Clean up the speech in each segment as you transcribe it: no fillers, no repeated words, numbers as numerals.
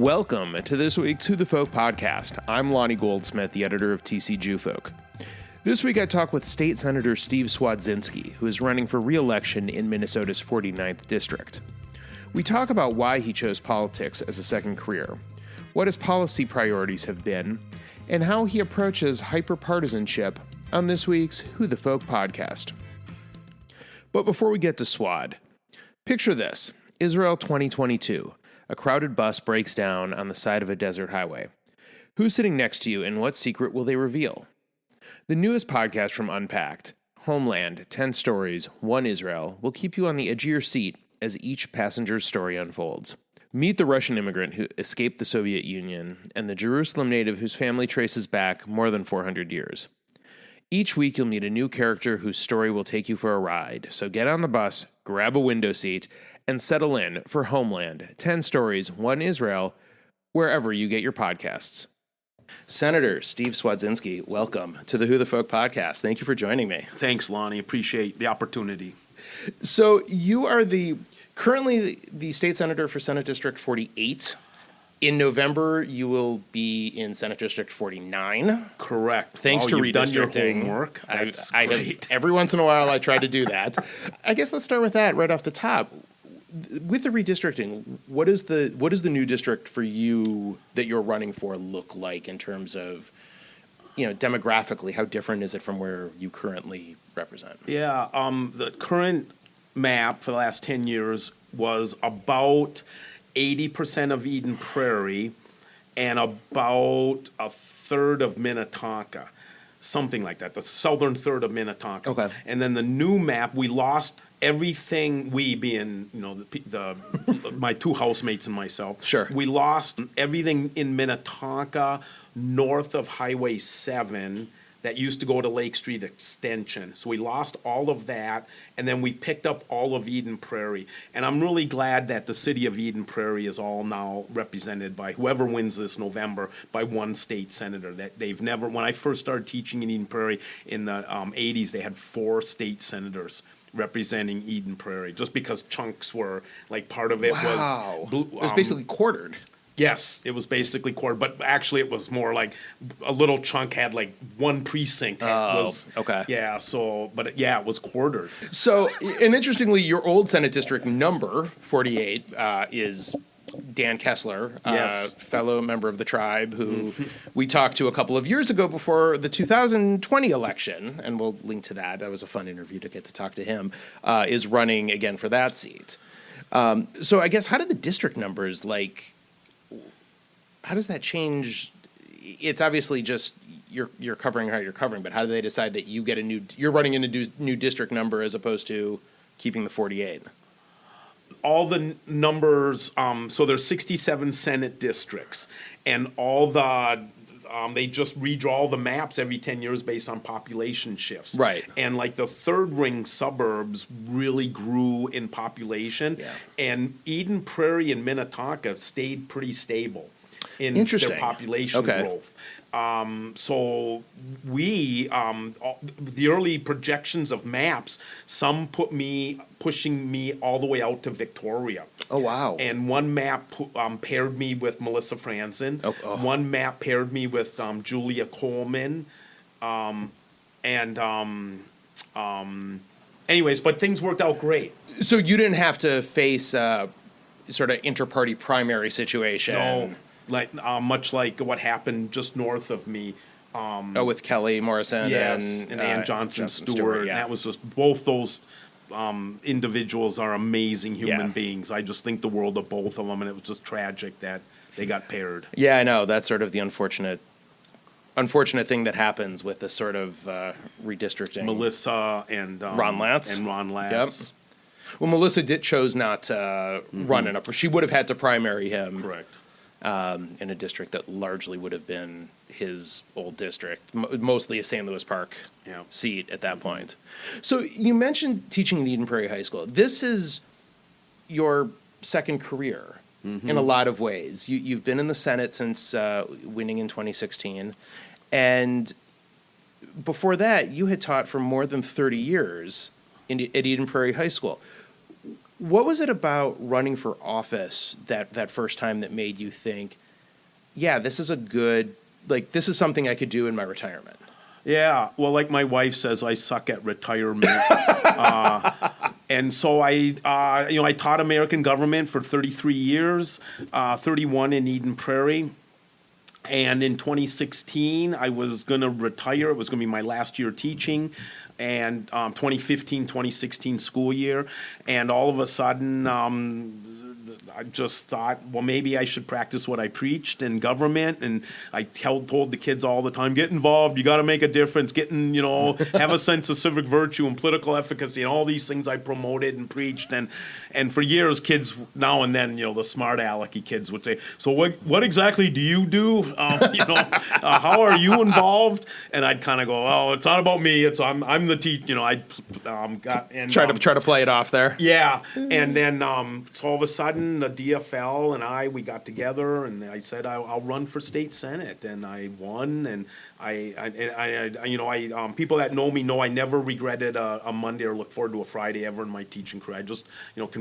Welcome to this week's Who the Folk podcast. I'm Lonnie Goldsmith, the editor of TC Jewfolk. This week I talk with State Senator Steve Cwodzinski, who is running for re-election in Minnesota's 49th district. We talk about why he chose politics as a second career, what his policy priorities have been, and how he approaches hyper-partisanship on this week's Who the Folk podcast. But before we get to Swad, picture this: Israel 2022. A crowded bus breaks down on the side of a desert highway. Who's sitting next to you and what secret will they reveal? The newest podcast from Unpacked, Homeland, 10 Stories, 1 Israel, will keep you on the edge of your seat as each passenger's story unfolds. Meet the Russian immigrant who escaped the Soviet Union and the Jerusalem native whose family traces back more than 400 years. Each week you'll meet a new character whose story will take you for a ride, so get on the bus, grab a window seat, and settle in for Homeland, 10 Stories, 1 Israel, wherever you get your podcasts. Senator Steve Cwodzinski, welcome to the Who the Folk podcast. Thank you for joining me. Thanks, Lonnie. Appreciate the opportunity. So you are currently the state senator for Senate District 48. In November, you will be in Senate District 49. Correct. Thanks to you've done your redistricting. homework. That's great. Every once in a while, I try to do that. I guess let's start with that right off the top. With the redistricting, what is the new district for you that you're running for look like in terms of, demographically? How different is it from where you currently represent? Yeah, the current map for the last 10 years was about 80% of Eden Prairie and about a third of Minnetonka, something like that, the southern third of Minnetonka. Okay. And then the new map, we lost everything, we being, my two housemates and myself. Sure. We lost everything in Minnetonka north of Highway 7 that used to go to Lake Street Extension. So we lost all of that, and then we picked up all of Eden Prairie. And I'm really glad that the city of Eden Prairie is all now represented by whoever wins this November by one state senator. That they've never, when I first started teaching in Eden Prairie in the 80s, they had 4 state senators representing Eden Prairie, just because chunks were, like, part of it was... It was basically quartered. Yes, it was basically quartered, but actually it was more like a little chunk had like one precinct. Okay. Yeah, it was quartered. So, and interestingly, your old Senate district number, 48, is Dan Kessler, Yes. fellow member of the tribe, who we talked to a couple of years ago before the 2020 election, and we'll link to that. That was a fun interview to get to talk to him, is running again for that seat. So I guess, how did the district numbers, how does that change? It's obviously just you're covering how you're covering, but how do they decide that you're running in a new district number as opposed to keeping the 48? All the numbers, so there's 67 Senate districts, and all the they just redraw the maps every 10 years based on population shifts. Right. And like the third ring suburbs really grew in population, and Eden Prairie and Minnetonka stayed pretty stable in their population growth. So we, the early projections of maps, some pushing me all the way out to Victoria. Oh, wow. And one map paired me with Melissa Franzen. Oh. One map paired me with Julia Coleman. Anyways, but things worked out great. So you didn't have to face sort of inter-party primary situation? No. Much like what happened just north of me. With Kelly Morrison and Ann Johnson Stewart. Yeah. That was just, both those individuals are amazing human beings. I just think the world of both of them, and it was just tragic that they got paired. Yeah, I know. That's sort of the unfortunate unfortunate thing that happens with this sort of redistricting. Melissa and Ron Latz. Yep. Well, Melissa chose not to run in She would have had to primary him. Correct. In a district that largely would have been his old district, mostly a St. Louis Park seat at that point. So you mentioned teaching at Eden Prairie High School. This is your second career in a lot of ways. You've been in the Senate since winning in 2016. And before that, you had taught for more than 30 years at Eden Prairie High School. What was it about running for office that first time that made you think, yeah, this is this is something I could do in my retirement? Yeah, well, like my wife says, I suck at retirement. And so I taught American government for 33 years, 31 in Eden Prairie. And in 2016, I was going to retire. It was going to be my last year teaching. And 2015, 2016 school year. And all of a sudden, I just thought, well, maybe I should practice what I preached in government. And I told the kids all the time, get involved. You got to make a difference. Have a sense of civic virtue and political efficacy and all these things I promoted and preached. And for years, kids now and then, the smart alecky kids would say, so what exactly do you do? How are you involved? And I'd kind of go, oh, it's not about me. I'm the teacher. Try to play it off there. Yeah, and then so all of a sudden the DFL and we got together, and I said I'll run for state senate, and I won. And people that know me know I never regretted a Monday or look forward to a Friday ever in my teaching career. I just,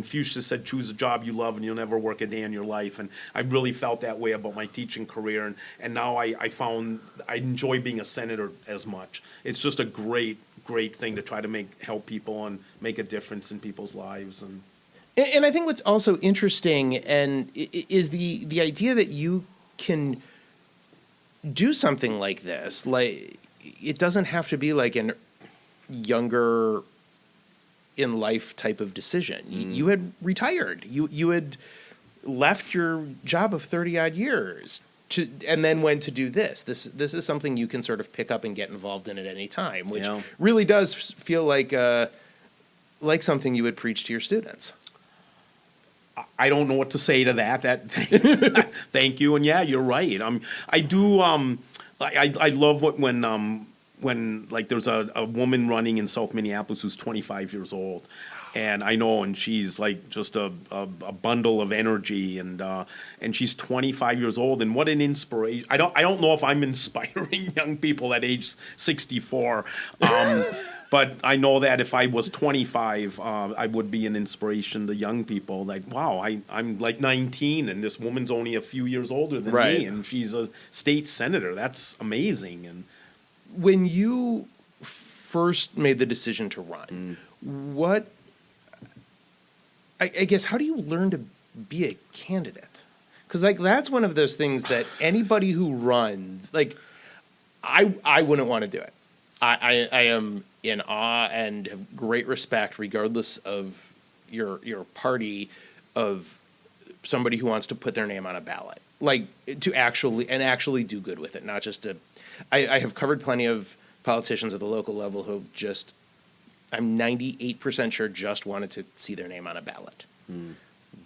Confucius said, choose a job you love and you'll never work a day in your life. And I really felt that way about my teaching career. And now I found I enjoy being a senator as much. It's just a great thing to try to help people and make a difference in people's lives. And I think what's also interesting is the idea that you can do something like this. Like, it doesn't have to be like an younger in life type of decision. You had retired. You had left your job of 30 odd years and then went to do this. This is something you can sort of pick up and get involved in at any time, which really does feel like something you would preach to your students. I don't know what to say to that. Thank you. And yeah, you're right. I do. I love when like there's a woman running in South Minneapolis who's 25 years old, and I know, and she's like just a bundle of energy, and she's 25 years old, and what an inspiration. I don't know if I'm inspiring young people at age 64. But I know that if I was 25, I would be an inspiration to young people. Like, wow, I'm like 19, and this woman's only a few years older than me, and she's a state senator. That's amazing. And when you first made the decision to run, I guess, how do you learn to be a candidate? Because that's one of those things that anybody who runs, I wouldn't want to do it. I am in awe and have great respect, regardless of your party, of somebody who wants to put their name on a ballot, to actually do good with it, not just to. I have covered plenty of politicians at the local level who just, I'm 98% sure, just wanted to see their name on a ballot,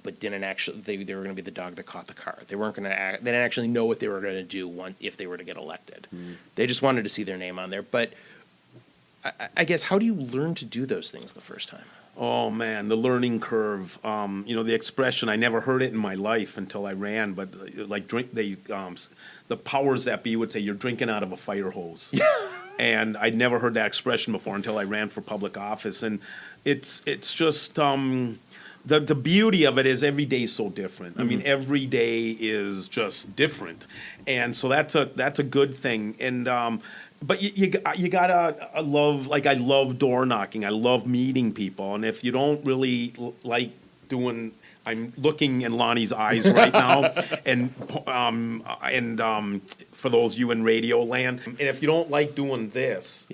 but didn't actually. They were going to be the dog that caught the car. They weren't going to. They didn't actually know what they were going to do if they were to get elected. They just wanted to see their name on there, but. I guess, how do you learn to do those things the first time? Oh man, the learning curve. The expression, I never heard it in my life until I ran, but the powers that be would say you're drinking out of a fire hose. And I'd never heard that expression before until I ran for public office. And it's just the beauty of it is every day is so different. I mean, every day is just different. And so that's a good thing. And but you gotta love, I love door knocking. I love meeting people. And if you don't really like doing, I'm looking in Lonnie's eyes right now, and for those of you in radio land, and if you don't like doing this,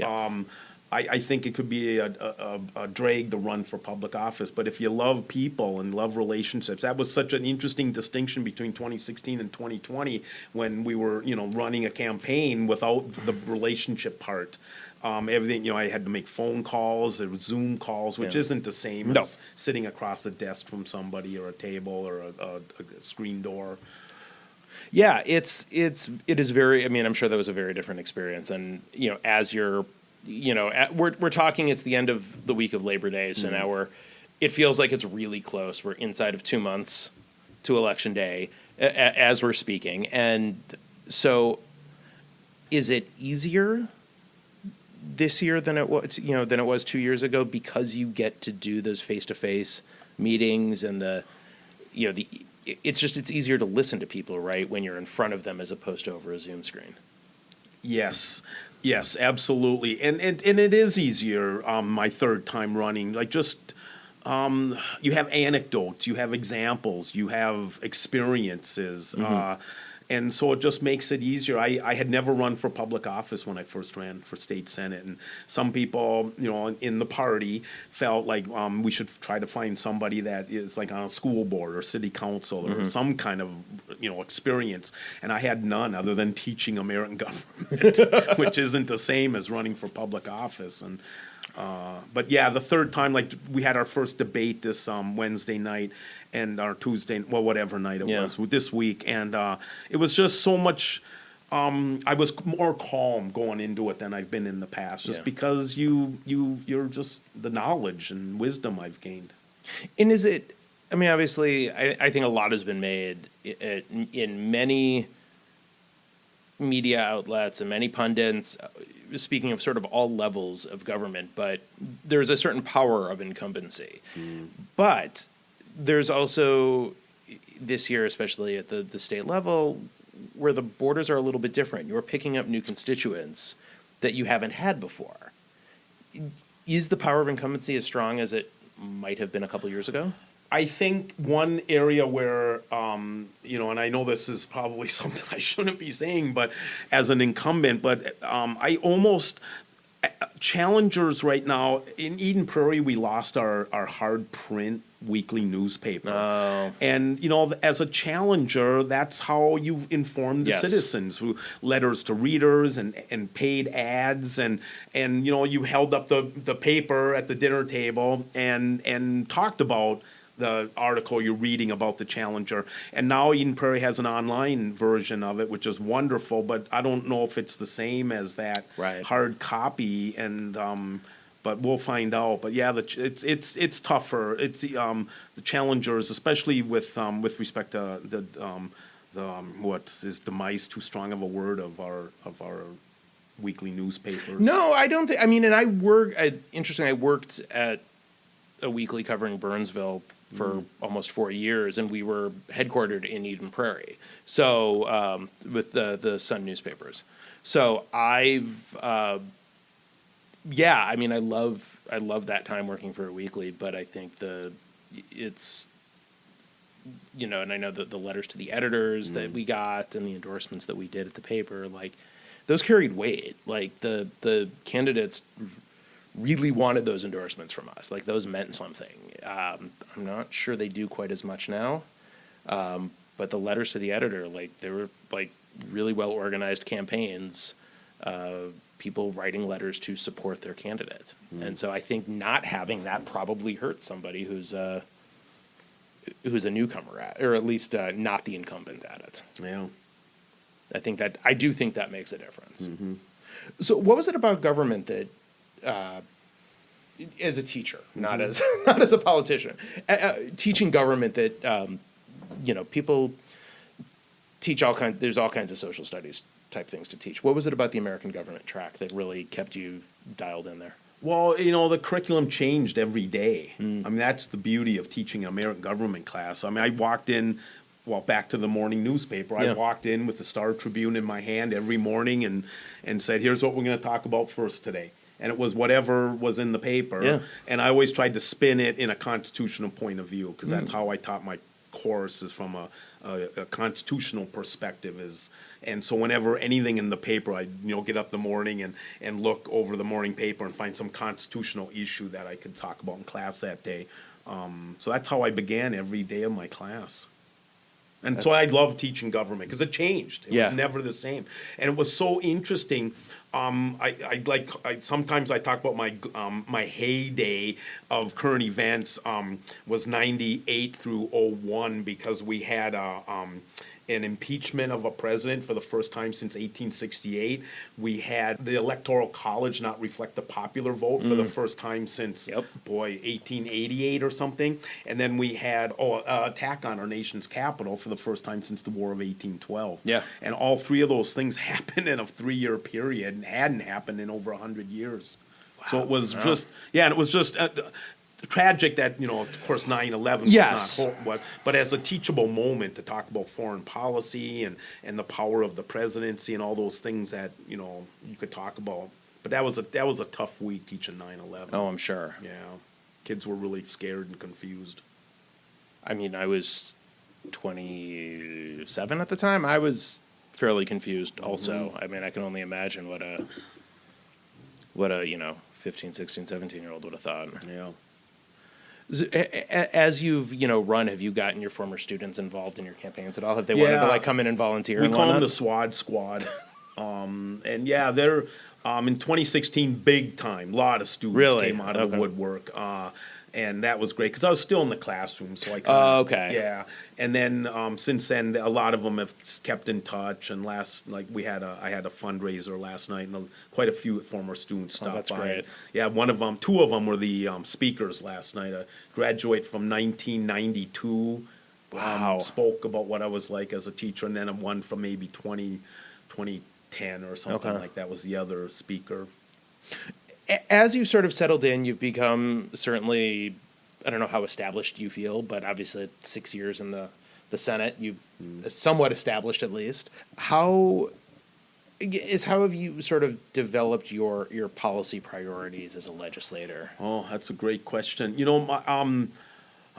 I think it could be a drag to run for public office. But if you love people and love relationships, that was such an interesting distinction between 2016 and 2020 when we were, running a campaign without the relationship part. Everything, I had to make phone calls, there was Zoom calls, which isn't the same as sitting across the desk from somebody or a table or a screen door. Yeah, it is very. I mean, I'm sure that was a very different experience. And as you're. We're talking, it's the end of the week of Labor Day, so now it feels like it's really close. We're inside of 2 months to Election Day as we're speaking. And so is it easier this year than it was 2 years ago because you get to do those face-to-face meetings and it's easier to listen to people, right, when you're in front of them as opposed to over a Zoom screen. Yes, yes, absolutely, and it is easier. My third time running, like just you have anecdotes, you have examples, you have experiences, and so it just makes it easier. I had never run for public office when I first ran for state senate, and some people, in the party felt like we should try to find somebody that is like on a school board or city council or some kind of experience, and I had none other than teaching American government, which isn't the same as running for public office. And but yeah, the third time, like we had our first debate this Wednesday night and our Tuesday, well, whatever night it was this week, and it was just so much. I was more calm going into it than I've been in the past, just because you're just the knowledge and wisdom I've gained. And is it? I mean, obviously, I think a lot has been made in many media outlets and many pundits, speaking of sort of all levels of government, but there's a certain power of incumbency. But there's also, this year, especially at the state level, where the borders are a little bit different. You're picking up new constituents that you haven't had before. Is the power of incumbency as strong as it might have been a couple years ago? I think one area where, and I know this is probably something I shouldn't be saying, but as an incumbent, but challengers right now, in Eden Prairie, we lost our hard print weekly newspaper. Oh. And, as a challenger, that's how you inform the citizens, through letters to readers and paid ads. And you held up the paper at the dinner table and talked about the article you're reading about the challenger. And now Eden Prairie has an online version of it, which is wonderful, but I don't know if it's the same as that hard copy. And but we'll find out. But yeah, it's tougher. It's the challengers, especially with respect to what is demise too strong of a word of our weekly newspapers. No, I don't think. I mean, and I worked at a weekly covering Burnsville for almost 4 years, and we were headquartered in Eden Prairie. So with the Sun newspapers. So I love that time working for a weekly, but I think it's and I know that the letters to the editors that we got and the endorsements that we did at the paper, like those carried weight. Like the candidates really wanted those endorsements from us. Like those meant something. I'm not sure they do quite as much now, but the letters to the editor, like they were like really well organized campaigns. People writing letters to support their candidate, and so I think not having that probably hurts somebody who's a newcomer at, or at least not the incumbent at it. Yeah, I do think that makes a difference. So, what was it about government that, as a teacher, not as a politician, teaching government that people teach there's all kinds of social studies type things to teach. What was it about the American government track that really kept you dialed in there? Well, the curriculum changed every day. I mean, that's the beauty of teaching an American government class. I mean, I walked in, back to the morning newspaper. I walked in with the Star Tribune in my hand every morning and said, here's what we're going to talk about first today. And it was whatever was in the paper. Yeah. And I always tried to spin it in a constitutional point of view, because that's how I taught my course, is from a constitutional perspective. And so whenever anything in the paper, I'd get up in the morning and look over the morning paper and find some constitutional issue that I could talk about in class that day. So that's how I began every day of my class. And so I love teaching government because it changed. It was never the same. And it was so interesting. Sometimes I talk about my heyday of current events was 98 through 01, because we had an impeachment of a president for the first time since 1868. We had the Electoral College not reflect the popular vote for the first time since, 1888 or something. And then we had attack on our nation's capital for the first time since the War of 1812. Yeah. And all three of those things happened in a 3-year period and hadn't happened in over 100 years. Wow. So it was and it was just... tragic that, of course, 9/11 Yes. was not, but as a teachable moment to talk about foreign policy and the power of the presidency and all those things that, you could talk about. But that was a tough week teaching 9/11. Oh, I'm sure. Yeah. Kids were really scared and confused. I mean, I was 27 at the time. I was fairly confused also. I mean, I can only imagine what a 15, 16, 17-year-old would have thought. Yeah. As you've, run, have you gotten your former students involved in your campaigns at all? Have they wanted to come in and volunteer? We and call them whatnot? the SWAD Squad. And yeah, they're in 2016, big time. A lot of students came out of the woodwork. And that was great because I was still in the classroom, so I kinda, okay. Yeah. And then since then, a lot of them have kept in touch. And I had a fundraiser last night, and quite a few former students stopped that's by. great. Yeah, two of them were the speakers last night. A graduate from 1992. Wow. Spoke about what I was like as a teacher, and then one from maybe 2010 or something like that was the other speaker. As you've sort of settled in, you've become certainly, I don't know how established you feel, but obviously 6 years in the Senate, you've somewhat established at least. How have you sort of developed your policy priorities as a legislator? Oh, that's a great question.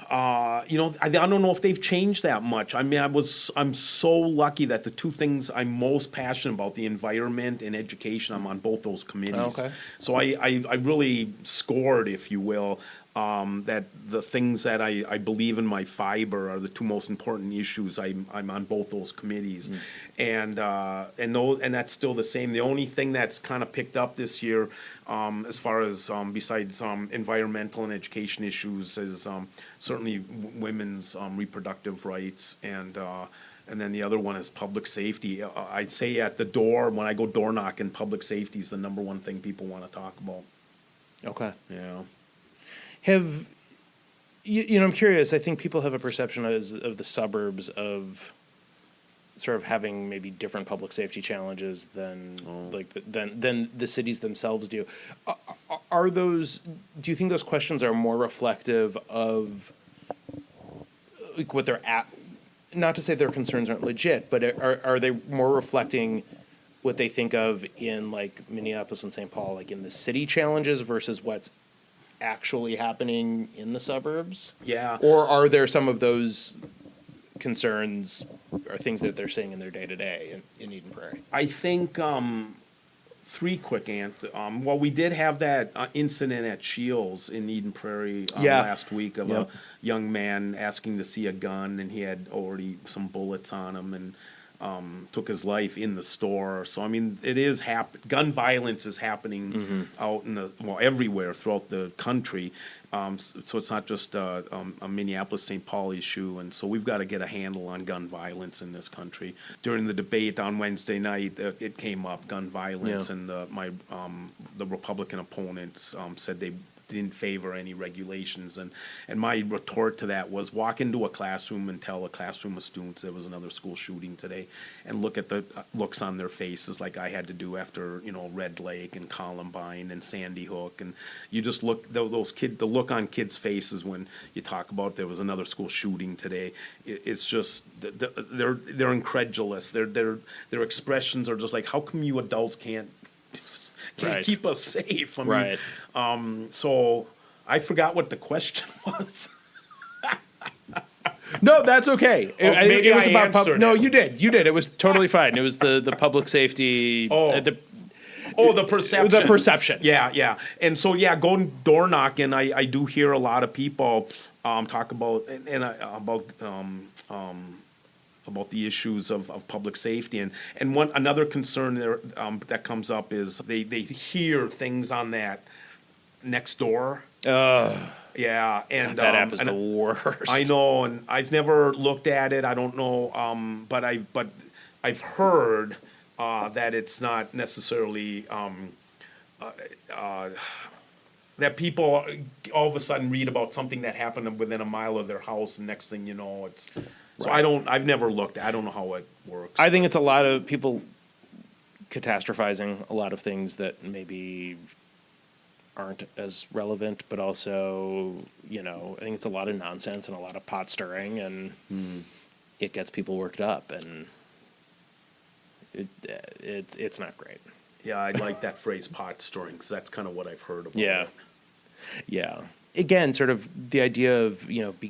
I don't know if they've changed that much. I mean, I'm so lucky that the two things I'm most passionate about, the environment and education, I'm on both those committees. Okay. So I really scored, if you will, that the things that I believe in my fiber are the two most important issues. I'm on both those committees, and that's still the same. The only thing that's kind of picked up this year, as far as besides environmental and education issues, is certainly women's reproductive rights, and then the other one is public safety. I'd say at the door when I go door knocking, public safety is the number one thing people want to talk about. Okay. Yeah. I'm curious. I think people have a perception of the suburbs of sort of having maybe different public safety challenges than than the cities themselves do. Are those? Do you think those questions are more reflective of like what they're at? Not to say their concerns aren't legit, but are they more reflecting what they think of in like Minneapolis and St. Paul, like in the city challenges versus what's actually happening in the suburbs? Yeah. Or are there some of those concerns or things that they're seeing in their day-to-day in Eden Prairie? I think three quick answers. Well, we did have that incident at Shields in Eden Prairie last week of a young man asking to see a gun, and he had already some bullets on him, and took his life in the store. So I mean, it is gun violence is happening out in everywhere throughout the country. So it's not just a Minneapolis, St. Paul issue, and so we've got to get a handle on gun violence in this country. During the debate on Wednesday night, it came up, gun violence, and the Republican opponents said they didn't favor any regulations, and my retort to that was walk into a classroom and tell a classroom of students there was another school shooting today, and look at the looks on their faces like I had to do after Red Lake and Columbine and Sandy Hook, and you just look the look on kids' faces when you talk about there was another school shooting today. It's just they're incredulous. Their expressions are just like, how come you adults can't keep us safe? I mean, so I forgot what the question was. No, that's okay. It was about no, it. you did. It was totally fine. It was the public safety. The perception. The perception. Yeah. And so, going door knocking, I do hear a lot of people talk about about the issues of public safety, and another concern there that comes up is they hear things on that next door. Yeah, and that app is the worst. I know, and I've never looked at it. I don't know, but I've heard that it's not necessarily that people all of a sudden read about something that happened within a mile of their house, and next thing you know, it's. So I've never looked. I don't know how it works. I think it's a lot of people catastrophizing a lot of things that maybe aren't as relevant, but also, I think it's a lot of nonsense and a lot of pot stirring, and it gets people worked up, and it's not great. Yeah, I like that phrase, pot stirring, because that's kind of what I've heard about Yeah. it. Yeah. Again, sort of the idea of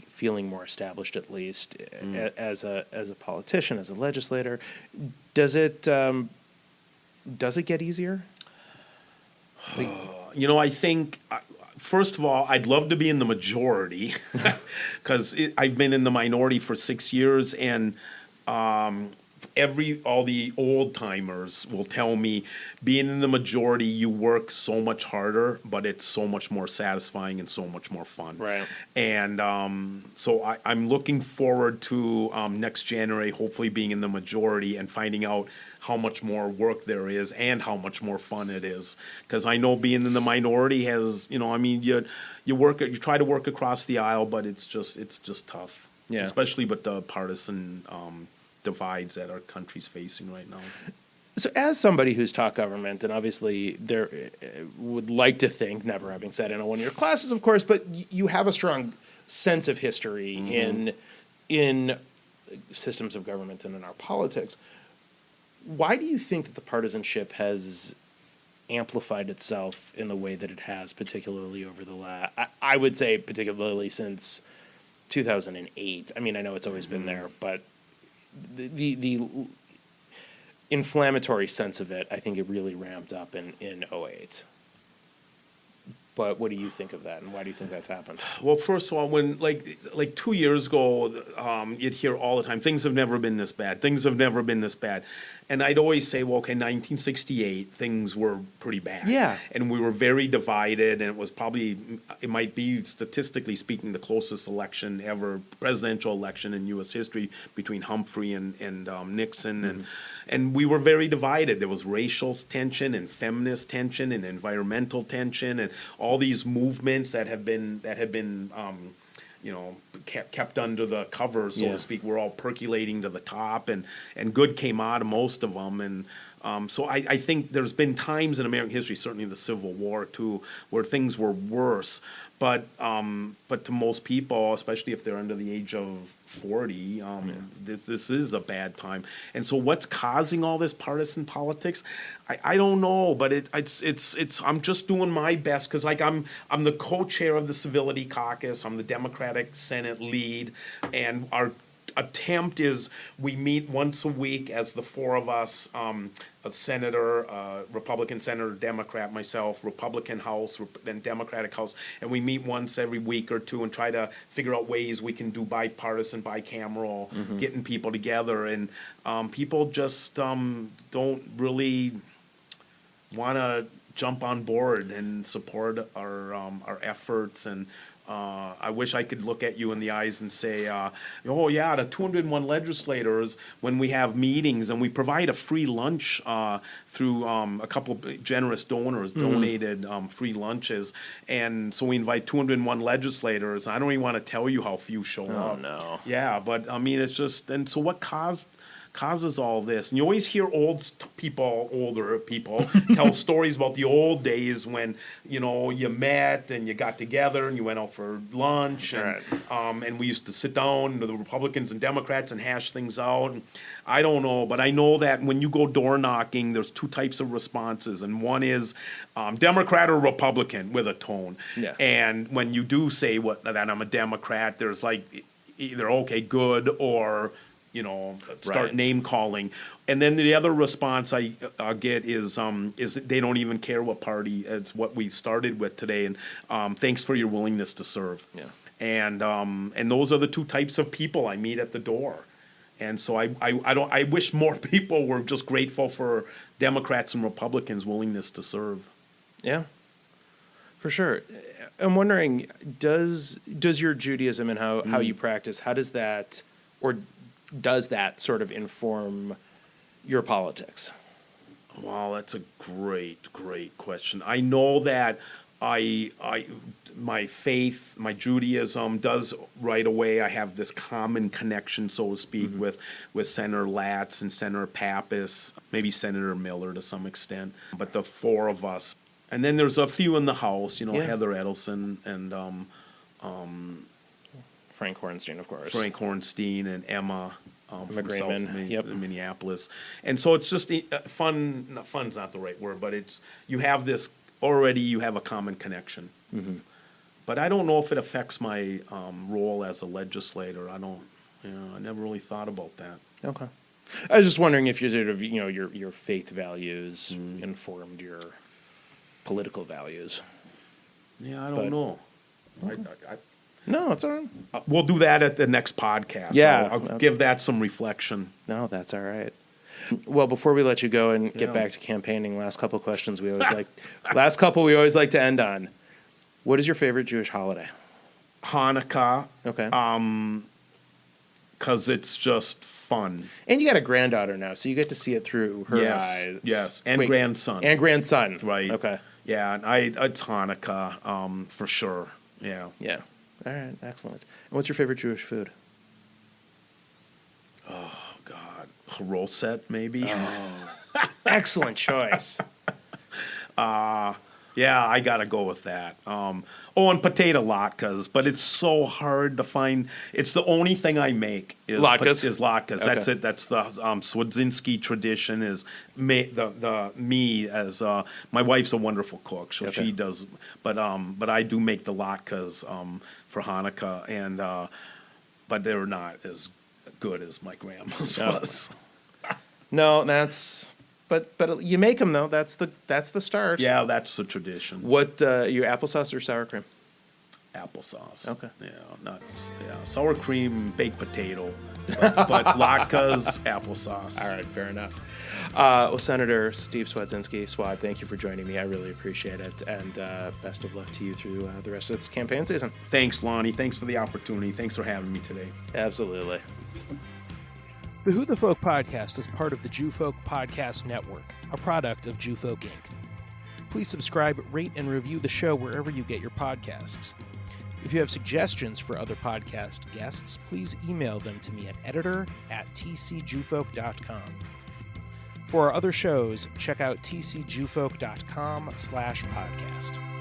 feeling more established, at least as a politician, as a legislator. Does it get easier? I think, first of all, I'd love to be in the majority because I've been in the minority for 6 years, and all the old timers will tell me being in the majority, you work so much harder, but it's so much more satisfying and so much more fun. Right. And so I'm looking forward to next January, hopefully being in the majority and finding out how much more work there is and how much more fun it is. Because I know being in the minority has, you try to work across the aisle, but it's just tough. Yeah. Especially with the partisan divides that our country's facing right now. So as somebody who's taught government, and obviously there would like to think, never having sat in on one of your classes, of course, but you have a strong sense of history in systems of government and in our politics. Why do you think that the partisanship has amplified itself in the way that it has, particularly over the I would say particularly since 2008? I mean, I know it's always been there, but the inflammatory sense of it, I think it really ramped up in 2008. But what do you think of that, and why do you think that's happened? Well, first of all, when like 2 years ago, you'd hear all the time, things have never been this bad. Things have never been this bad. And I'd always say, well, okay, 1968, things were pretty bad. Yeah. And we were very divided, and it might be, statistically speaking, the closest election ever, presidential election in U.S. history between Humphrey and Nixon. And we were very divided. There was racial tension and feminist tension and environmental tension and all these movements that have been kept under the cover, so to speak. We're all percolating to the top, and good came out of most of them. And so I think there's been times in American history, certainly the Civil War too, where things were worse. But to most people, especially if they're under the age of 40, this is a bad time. And so what's causing all this partisan politics? I don't know, but it's I'm just doing my best, because I'm the co-chair of the Civility Caucus. I'm the Democratic Senate lead, and our attempt is we meet once a week as the four of us, a senator, Republican senator, Democrat, myself, Republican House, and Democratic House, and we meet once every week or two and try to figure out ways we can do bipartisan, bicameral, getting people together. And people just don't really want to jump on board and support our efforts. And I wish I could look at you in the eyes and say, oh yeah, the 201 legislators, when we have meetings and we provide a free lunch through a couple of generous donors donated free lunches, and so we invite 201 legislators. I don't even want to tell you how few show up. Oh no. Yeah, but I mean, it's just, and so what causes all this? And you always hear older people tell stories about the old days when you met and you got together and you went out for lunch, and we used to sit down, the Republicans and Democrats, and hash things out. And I don't know, but I know that when you go door knocking, there's two types of responses, and one is Democrat or Republican with a tone. Yeah. And when you do say that I'm a Democrat, there's like either okay, good, or start name calling. And then the other response I get is they don't even care what party. It's what we started with today. And thanks for your willingness to serve. Yeah. And those are the two types of people I meet at the door. And so I wish more people were just grateful for Democrats and Republicans' willingness to serve. Yeah, for sure. I'm wondering, does your Judaism and how you practice, how does that, or does that sort of inform your politics? Wow, that's a great question. I know that my faith, my Judaism does right away. I have this common connection, so to speak, with Senator Latz and Senator Pappas, maybe Senator Miller to some extent. But the four of us And then there's a few in the house, Yeah. Heather Edelson and Frank Hornstein, of course. Frank Hornstein and Emma from South Greenman. Minneapolis. And so it's just fun. Fun's not the right word, but you have a common connection. Mm-hmm. But I don't know if it affects my role as a legislator. I never really thought about that. Okay. I was just wondering if your faith values informed your political values. Yeah, I don't know. Okay. No, it's all right. We'll do that at the next podcast. Yeah, I'll give that some reflection. No, that's all right. Well, before we let you go and get back to campaigning, last couple of questions we always like to end on. What is your favorite Jewish holiday? Hanukkah. Okay. Because it's just fun. And you got a granddaughter now, so you get to see it through her eyes. Yes, and grandson. And grandson. Right. Okay. Yeah, it's Hanukkah, for sure. Yeah. Yeah. All right, excellent. And what's your favorite Jewish food? Oh, God. Haroset, maybe? Oh. Excellent choice. Yeah, I got to go with that. And potato latkes, but it's so hard to find. It's the only thing I make is latkes. Okay. That's it. That's the Cwodzinski tradition. Is me as my wife's a wonderful cook, so she does. But I do make the latkes for Hanukkah, and but they're not as good as my grandma's was. No, But you make them though. That's the start. Yeah, that's the tradition. What your applesauce or sour cream? Applesauce. Okay. Sour cream, baked potato, but latkes, applesauce. All right, fair enough. Well, Senator Steve Cwodzinski, Swad, thank you for joining me. I really appreciate it, and best of luck to you through the rest of this campaign season. Thanks, Lonnie. Thanks for the opportunity. Thanks for having me today. Absolutely. The Who the Folk podcast is part of the Jew Folk Podcast Network, a product of Jew Folk Inc. Please subscribe, rate, and review the show wherever you get your podcasts. If you have suggestions for other podcast guests, please email them to me at editor@tcjewfolk.com. For our other shows, check out tcjewfolk.com/podcast.